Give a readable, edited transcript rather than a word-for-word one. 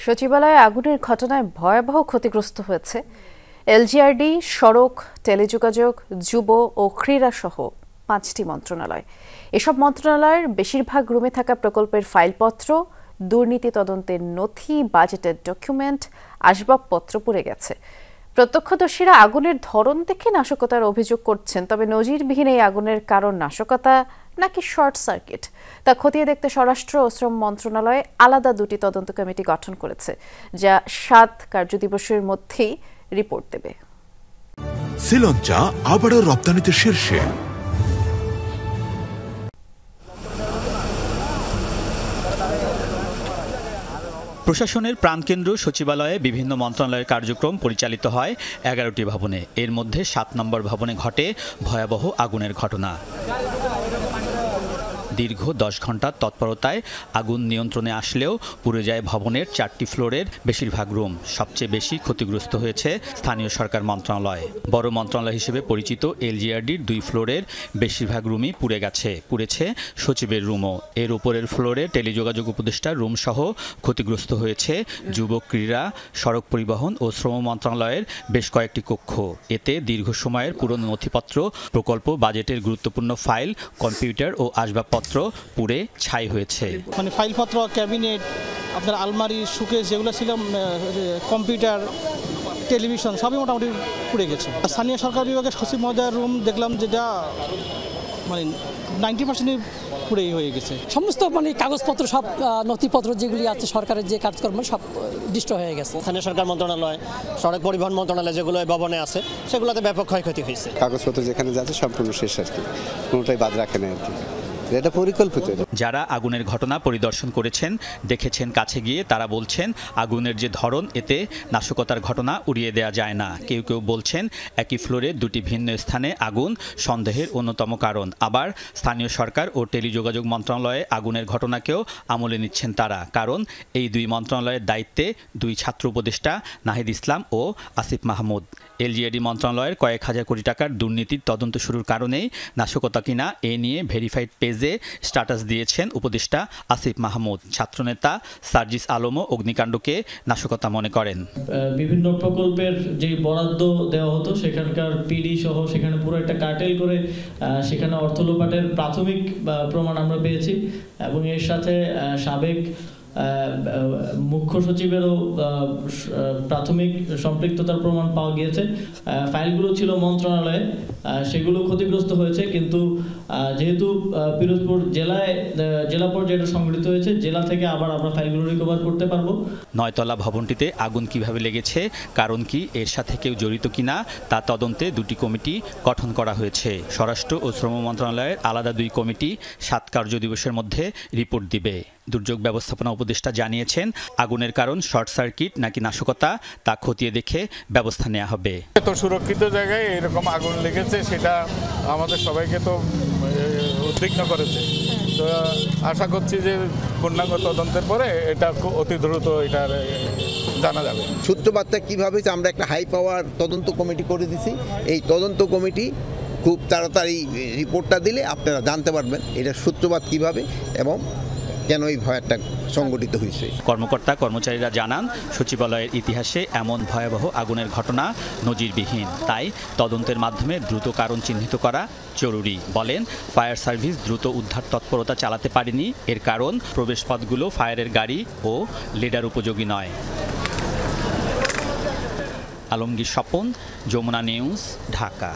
সচিবালয়ে আগুনের ঘটনায় ভয়াবহ ক্ষতিগ্রস্ত হয়েছে এলজিআরডি, সড়ক, টেলিযোগাযোগ, যুব ও ক্রীড়া সহ 5টি মন্ত্রণালয়। এসব মন্ত্রণালয়ের বেশিরভাগ রুমে থাকা প্রকল্পের ফাইলপত্র, দুর্নীতি তদন্তের নথি, বাজেটের ডকুমেন্ট, আসবাবপত্র পুড়ে গেছে। প্রত্যক্ষদর্শীরা আগুনের ধরন দেখে নাশকতার অভিযোগ করছেন, তবে নজিরবিহীন এই আগুনের কারণ নাশকতা নাকি শর্ট সার্কিট তা খতিয়ে দেখতে স্বরাষ্ট্র ও শ্রম মন্ত্রণালয় আলাদা 2টি তদন্ত কমিটি গঠন করেছে, যা 7 কার্যদিবসের মধ্যেই রিপোর্ট দেবে। শ্রীলঙ্কা আবারও রপ্তানিতে শীর্ষে। প্রশাসনের প্রাণকেন্দ্র সচিবালয়ে বিভিন্ন মন্ত্রণালয়ের কার্যক্রম পরিচালিত হয় 11টি ভবনে। এর মধ্যে 7 নম্বর ভবনে ঘটে ভয়াবহ আগুনের ঘটনা। দীর্ঘ 10 ঘন্টার তৎপরতায় আগুন নিয়ন্ত্রণে আসলেও পুড়ে যায় ভবনের 4টি ফ্লোরের বেশিরভাগ রুম। সবচেয়ে বেশি ক্ষতিগ্রস্ত হয়েছে স্থানীয় সরকার মন্ত্রণালয়। বড় মন্ত্রণালয় হিসেবে পরিচিত এলজিআরডির 2 ফ্লোরের বেশিরভাগ রুমই পুড়ে গেছে। পুড়েছে সচিবের রুমও। এর উপরের ফ্লোরে টেলিযোগাযোগ উপদেষ্টার রুম সহ ক্ষতিগ্রস্ত হয়েছে যুব, ক্রীড়া, সড়ক পরিবহন ও শ্রম মন্ত্রণালয়ের বেশ কয়েকটি কক্ষ। এতে দীর্ঘ সময়ের পুরনো নথিপত্র, প্রকল্প, বাজেটের গুরুত্বপূর্ণ ফাইল, কম্পিউটার ও আসবাবপত্র পুড়ে ছাই হয়েছে। মানে ফাইলপত্র, ক্যাবিনেট, আপনার আলমারি, সুকেস যেগুলো ছিল, কম্পিউটার, টেলিভিশন সবই মোটামুটি পুড়ে গেছে। স্থানীয় সরকার বিভাগের সচিব মহোদয়ের রুম দেখলাম যেটা মানে 90% পুড়েই হয়ে গেছে। সমস্ত কাগজপত্র, সব নথিপত্র যেগুলি আছে সরকারের যে কাজকর্ম সব ডিস্ট্রয় হয়ে গেছে। স্থানীয় সরকার মন্ত্রণালয়, সড়ক পরিবহন মন্ত্রণালয় যেগুলো ভবনে আছে সেগুলোতে ব্যাপক ক্ষয়ক্ষতি হয়েছে। কাগজপত্র যেখানে যাচ্ছে সম্পূর্ণ শেষ আর কি, কোনোটাই বাদ রাখে না আর কি। এটা পরিকল্পিত। যারা আগুনের ঘটনা পরিদর্শন করেছেন, দেখেছেন কাছে গিয়ে, তারা বলছেন আগুনের যে ধরন, এতে নাশকতার ঘটনা উড়িয়ে দেওয়া যায় না। কেউ কেউ বলছেন একই ফ্লোরে 2টি ভিন্ন স্থানে আগুন সন্দেহের অন্যতম কারণ। আবার স্থানীয় সরকার ও টেলিযোগাযোগ মন্ত্রণালয়ে আগুনের ঘটনাকেও আমলে নিচ্ছেন তারা, কারণ এই 2 মন্ত্রণালয়ের দায়িত্বে 2 ছাত্র উপদেষ্টা নাহিদ ইসলাম ও আসিফ মাহমুদ। এলজিআরডি মন্ত্রণালয়ের কয়েক হাজার কোটি টাকার দুর্নীতির তদন্ত শুরুর কারণেই নাশকতা কিনা এ নিয়ে ভেরিফাইড পেজে স্ট্যাটাস দিয়েছেন উপদেষ্টা আসিফ মাহমুদ। ছাত্রনেতা সার্জিস আলমও অগ্নিকাণ্ডকে নাশকতা মনে করেন। বিভিন্ন প্রকল্পের যে বরাদ্দ দেওয়া হতো সেখানকার পিডি সহ সেখানে পুরো একটা কার্টেল করে সেখানে অর্থ লোপাটের প্রাথমিক প্রমাণ আমরা পেয়েছি, এবং এর সাথে সাবেক মুখ্য সচিবেরও প্রাথমিক সম্পৃক্ততার প্রমাণ পাওয়া গিয়েছে। ফাইলগুলো ছিল মন্ত্রণালয়ে, সেগুলো ক্ষতিগ্রস্ত হয়েছে, কিন্তু যেহেতু পিরোজপুর জেলা পর্যায়ে সংগঠিত হয়েছে, জেলা থেকে আবার আমরা ফাইলগুলো রিকভার করতে পারবো। 9তলা ভবনটিতে আগুন কিভাবে লেগেছে, কারণ কি, এর সাথে কেউ জড়িত কিনা তা তদন্তে 2টি কমিটি গঠন করা হয়েছে। স্বরাষ্ট্র ও শ্রম মন্ত্রণালয়ের আলাদা 2 কমিটি 7 কার্যদিবসের মধ্যে রিপোর্ট দিবে। দুর্যোগ ব্যবস্থাপনা উপদেষ্টা জানিয়েছেন আগুনের কারণ শর্ট সার্কিট নাকি নাশকতা তা খতিয়ে দেখে ব্যবস্থা নেওয়া হবে। তো সুরক্ষিত জায়গায় এরকম আগুন লেগেছে, সেটা আমাদের সবাইকে তো উদ্বিগ্ন করেছে। তো আশা করছি যে পূর্ণাঙ্গ তদন্তের পরে এটা অতি দ্রুত এটা জানা যাবে। সূত্রপাতটা কীভাবে, আমরা একটা হাই পাওয়ার তদন্ত কমিটি করে দিছি। এই তদন্ত কমিটি খুব তাড়াতাড়ি রিপোর্টটা দিলে আপনারা জানতে পারবেন এটা সূত্রপাত কীভাবে এবং কেন এই ভয়টা সংগঠিত হয়েছে। কর্মকর্তা কর্মচারীরা জানান সচিবালয়ের ইতিহাসে এমন ভয়াবহ আগুনের ঘটনা নজিরবিহীন। তাই তদন্তের মাধ্যমে দ্রুত কারণ চিহ্নিত করা জরুরি। বলেন ফায়ার সার্ভিস দ্রুত উদ্ধার তৎপরতা চালাতে পারেনি, এর কারণ প্রবেশপথগুলো ফায়ারের গাড়ি ও লিডার উপযোগী নয়। আলমগীর স্বপন, যমুনা নিউজ, ঢাকা।